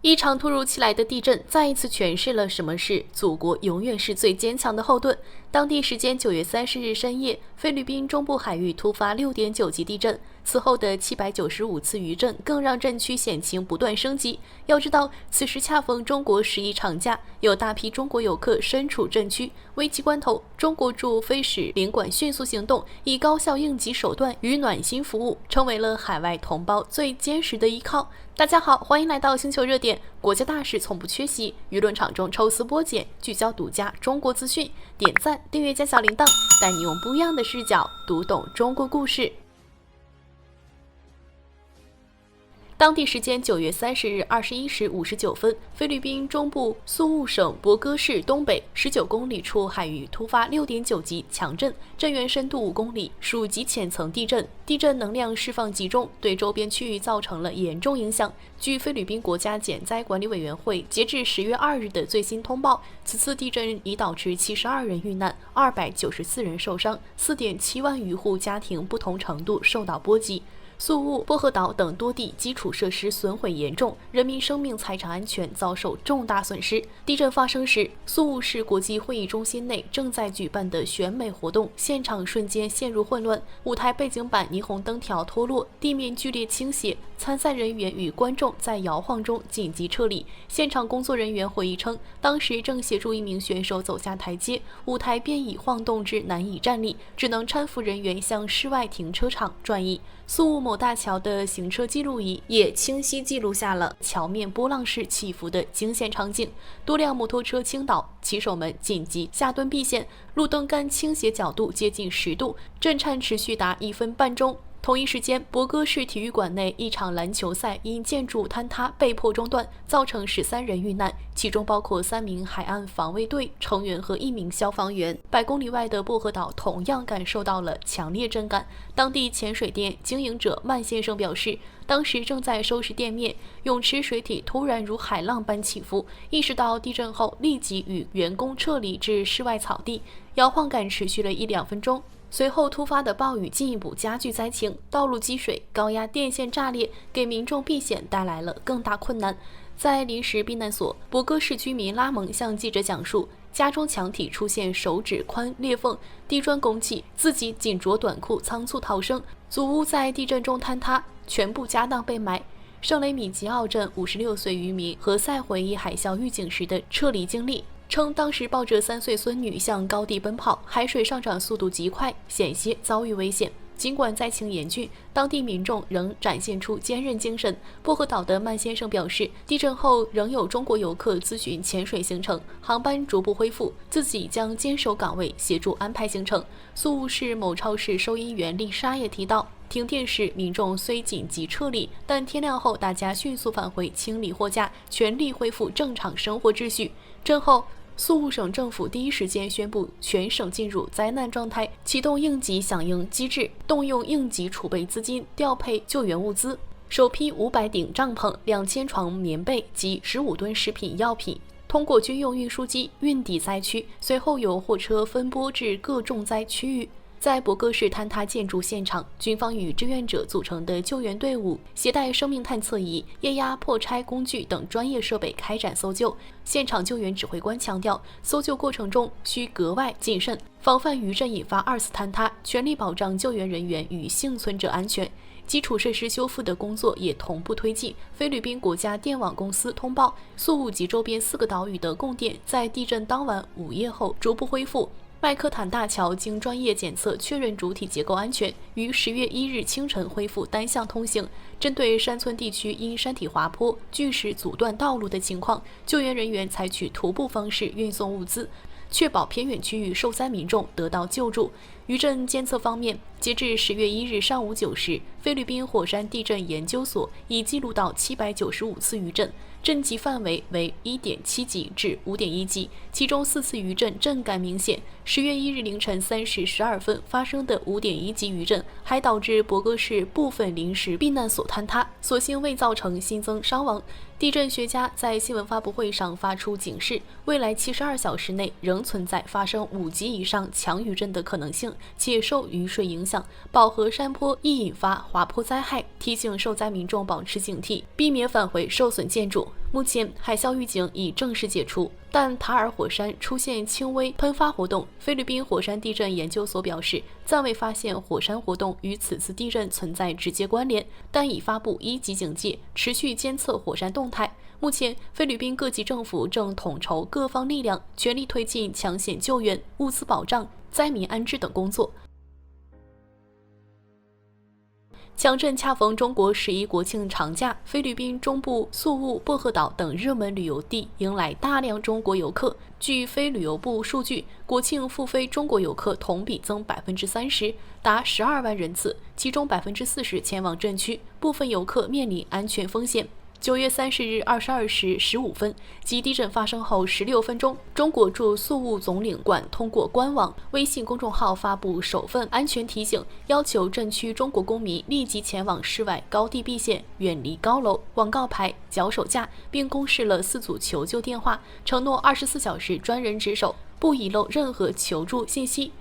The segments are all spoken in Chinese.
一场突如其来的地震再一次诠释了什么是祖国永远是最坚强的后盾。当地时间9月30日深夜，菲律宾中部海域突发6.9级地震，此后的795次余震更让震区险情不断升级。要知道，此时恰逢中国11长假，有大批中国游客身处震区，危急关头，中国驻菲使领馆迅速行动，以高效应急手段与暖心服务，成为了海外同胞最坚实的依靠。大家好，欢迎来到星球热点，国家大事从不缺席，舆论场中抽丝剥茧，聚焦独家中国资讯，点赞、订阅加小铃铛，带你用不一样的视角读懂中国故事。当地时间9月30日21时59分，菲律宾中部宿务省博戈市东北19公里处海域突发6.9级强震，震源深度5公里，属极浅层地震。地震能量释放集中，对周边区域造成了严重影响。据菲律宾国家减灾管理委员会截至10月2日的最新通报，此次地震已导致72人遇难，294人受伤，4.7万余户家庭不同程度受到波及。宿务、薄荷岛等多地基础设施损毁严重，人民生命财产安全遭受重大损失。地震发生时，宿务市国际会议中心内正在举办的选美活动现场瞬间陷入混乱，舞台背景板霓虹灯条脱落，地面剧烈倾斜，参赛人员与观众在摇晃中紧急撤离。现场工作人员回忆称，当时正协助一名选手走下台阶，舞台便已晃动至难以站立，只能搀扶人员向室外停车场转移。宿务某大桥的行车记录仪也清晰记录下了桥面波浪式起伏的惊险场景，多辆摩托车倾倒，骑手们紧急下蹲避险，路灯杆倾斜角度接近10度，震颤持续达1分半钟。同一时间，博戈市体育馆内一场篮球赛因建筑坍塌被迫中断，造成13人遇难，其中包括3名海岸防卫队成员和1名消防员。100公里外的薄荷岛同样感受到了强烈震感。当地潜水店经营者曼先生表示，当时正在收拾店面，泳池水体突然如海浪般起伏，意识到地震后立即与员工撤离至室外草地，摇晃感持续了1-2分钟。随后突发的暴雨进一步加剧灾情，道路积水、高压电线炸裂，给民众避险带来了更大困难。在临时避难所，博戈市居民拉蒙向记者讲述，家中墙体出现手指宽裂缝，地砖拱起，自己紧着短裤仓促逃生，祖屋在地震中坍塌，全部家当被埋。圣雷米吉奥镇56岁渔民何塞回忆海啸预警时的撤离经历，称当时抱着3岁孙女向高地奔跑，海水上涨速度极快，险些遭遇危险。尽管灾情严峻，当地民众仍展现出坚韧精神。薄荷岛的曼先生表示，地震后仍有中国游客咨询潜水行程，航班逐步恢复，自己将坚守岗位，协助安排行程。宿务市某超市收银员丽莎也提到，停电时民众虽紧急撤离，但天亮后大家迅速返回清理货架，全力恢复正常生活秩序。震后，宿务省政府第一时间宣布全省进入灾难状态，启动应急响应机制，动用应急储备资金调配救援物资，首批500顶帐篷、2000床棉被及15吨食品药品通过军用运输机运抵灾区，随后由货车分拨至各重灾区域。在博戈市坍塌建筑现场，军方与志愿者组成的救援队伍携带生命探测仪、液压破拆工具等专业设备开展搜救。现场救援指挥官强调，搜救过程中需格外谨慎，防范余震引发2次坍塌，全力保障救援人员与幸存者安全。基础设施修复的工作也同步推进。菲律宾国家电网公司通报，宿务及周边4个岛屿的供电在地震当晚午夜后逐步恢复。麦克坦大桥经专业检测确认主体结构安全，于10月1日清晨恢复单向通行。针对山村地区因山体滑坡、巨石阻断道路的情况，救援人员采取徒步方式运送物资，确保偏远区域受灾民众得到救助。余震监测方面，截至10月1日上午9时，菲律宾火山地震研究所已记录到795次余震，震级范围为1.7级至5.1级，其中4次余震震感明显。10月1日凌晨3时12分发生的5.1级余震，还导致博戈市部分临时避难所坍塌，所幸未造成新增伤亡。地震学家在新闻发布会上发出警示，未来72小时内仍存在发生5级以上强余震的可能性，且受雨水影响，饱和山坡易引发滑坡灾害，提醒受灾民众保持警惕，避免返回受损建筑。目前海啸预警已正式解除，但塔尔火山出现轻微喷发活动。菲律宾火山地震研究所表示，暂未发现火山活动与此次地震存在直接关联，但已发布1级警戒，持续监测火山动态。目前，菲律宾各级政府正统筹各方力量，全力推进抢险救援、物资保障、灾民安置等工作。强震恰逢中国11国庆长假，菲律宾中部宿务、薄荷岛等热门旅游地迎来大量中国游客。据非旅游部数据，国庆赴菲中国游客同比增30%，达12万人次，其中40%前往震区，部分游客面临安全风险。9月30日22时15分，即地震发生后16分钟，中国驻宿务总领馆通过官网、微信公众号发布首份安全提醒，要求震区中国公民立即前往室外高地避险，远离高楼、广告牌、脚手架，并公示了4组求救电话，承诺24小时专人值守，不遗漏任何求助信息。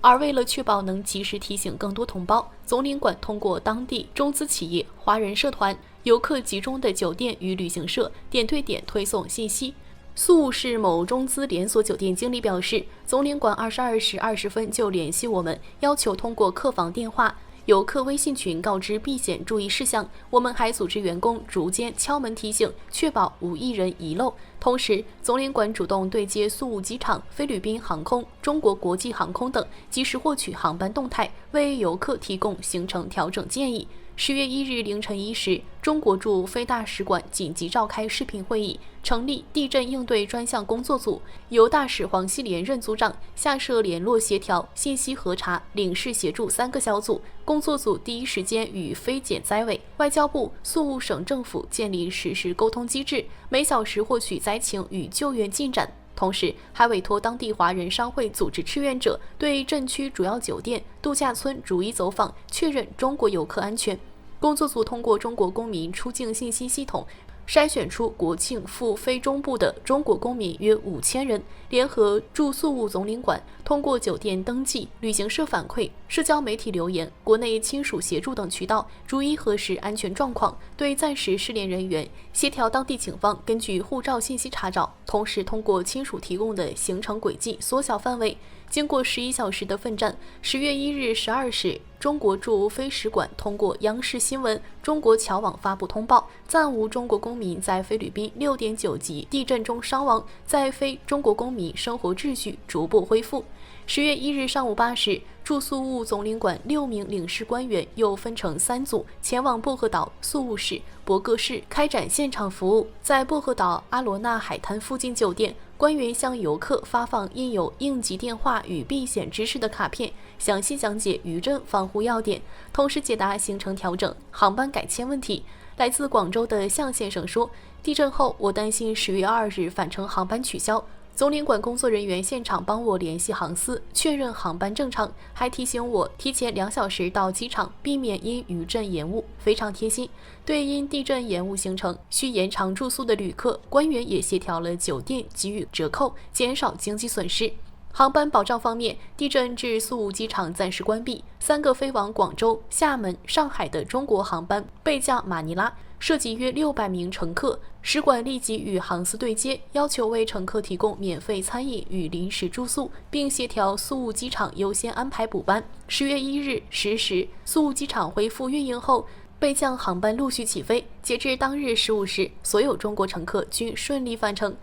而为了确保能及时提醒更多同胞，总领馆通过当地中资企业、华人社团、游客集中的酒店与旅行社点对点推送信息。宿务市某中资连锁酒店经理表示，总领馆22时20分就联系我们，要求通过客房电话、游客微信群告知避险注意事项。我们还组织员工逐间敲门提醒，确保无一人遗漏。同时，总领馆主动对接宿务机场、菲律宾航空、中国国际航空等，及时获取航班动态，为游客提供行程调整建议。10月1日凌晨1时，中国驻非大使馆紧急召开视频会议，成立地震应对专项工作组，由大使黄锡莲任组长，下设联络协调、信息核查、领事协助3个小组。工作组第一时间与非检灾委、外交部、宿务省政府建立实时沟通机制，每小时获取灾情与救援进展。同时，还委托当地华人商会组织志愿者对震区主要酒店、度假村逐一走访，确认中国游客安全。工作组通过中国公民出境信息系统筛选出国庆赴非中部的中国公民约5000人，联合驻宿务总领馆通过酒店登记、旅行社反馈、社交媒体留言、国内亲属协助等渠道，逐一核实安全状况，对暂时失联人员协调当地警方根据护照信息查找，同时通过亲属提供的行程轨迹缩小范围。经过11小时的奋战，10月1日12时，中国驻非使馆通过央视新闻、中国侨网发布通报，暂无中国公民在菲律宾6.9级地震中伤亡，在非中国公民生活秩序逐步恢复。10月1日上午8时，驻宿务总领馆6名领事官员又分成3组，前往薄荷岛、宿务市、博格市开展现场服务。在薄荷岛阿罗纳海滩附近酒店，官员向游客发放印有应急电话与避险知识的卡片，详细讲解余震防护要点，同时解答行程调整、航班改签问题。来自广州的向先生说，地震后我担心10月2日返程航班取消，总领馆工作人员现场帮我联系航司，确认航班正常，还提醒我提前2小时到机场，避免因余震延误，非常贴心。对因地震延误行程需延长住宿的旅客，官员也协调了酒店给予折扣，减少经济损失。航班保障方面，地震致宿务机场暂时关闭，3个飞往广州、厦门、上海的中国航班备降马尼拉，涉及约600名乘客。使馆立即与航司对接，要求为乘客提供免费餐饮与临时住宿，并协调宿务机场优先安排补班。10月1日10时，宿务机场恢复运营后，备降航班陆续起飞。截至当日15时，所有中国乘客均顺利返程。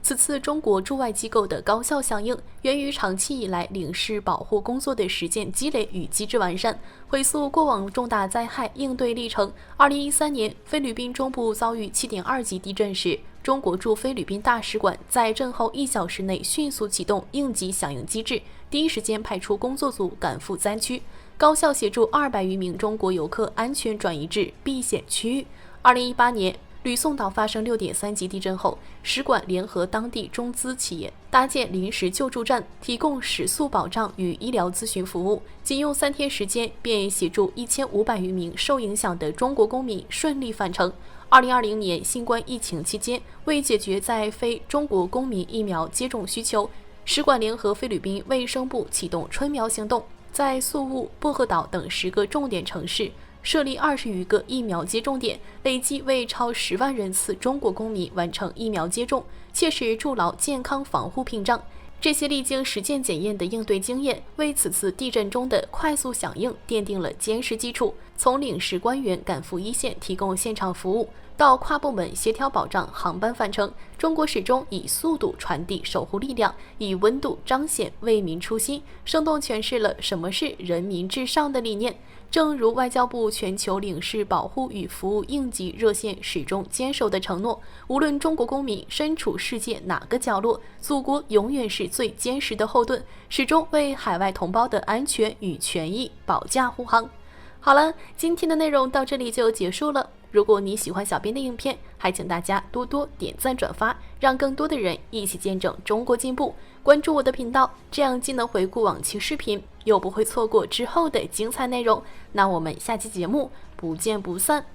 此次中国驻外机构的高效响应，源于长期以来领事保护工作的实践积累与机制完善。回溯过往重大灾害应对历程，2013年菲律宾中部遭遇7.2级地震时，中国驻菲律宾大使馆在震后1小时内迅速启动应急响应机制，第一时间派出工作组赶赴灾区，高效协助200余名中国游客安全转移至避险区域。2018年吕宋岛发生6.3级地震后，使馆联合当地中资企业搭建临时救助站，提供食宿保障与医疗咨询服务，仅用3天时间便协助1500余名受影响的中国公民顺利返程。2020年新冠疫情期间，为解决在非中国公民疫苗接种需求，使馆联合菲律宾卫生部启动春苗行动，在宿务、薄荷岛等10个重点城市设立20余个疫苗接种点，累计为超10万人次中国公民完成疫苗接种，切实筑牢健康防护屏障。这些历经实践检验的应对经验，为此次地震中的快速响应奠定了坚实基础。从领事官员赶赴一线提供现场服务，到跨部门协调保障航班返程，中国始终以速度传递守护力量，以温度彰显为民初心，生动诠释了什么是人民至上的理念。正如外交部全球领事保护与服务应急热线始终坚守的承诺，无论中国公民身处世界哪个角落，祖国永远是最坚实的后盾，始终为海外同胞的安全与权益保驾护航。好了，今天的内容到这里就结束了。如果你喜欢小编的影片，还请大家多多点赞转发，让更多的人一起见证中国进步。关注我的频道，这样既能回顾往期视频，又不会错过之后的精彩内容。那我们下期节目不见不散。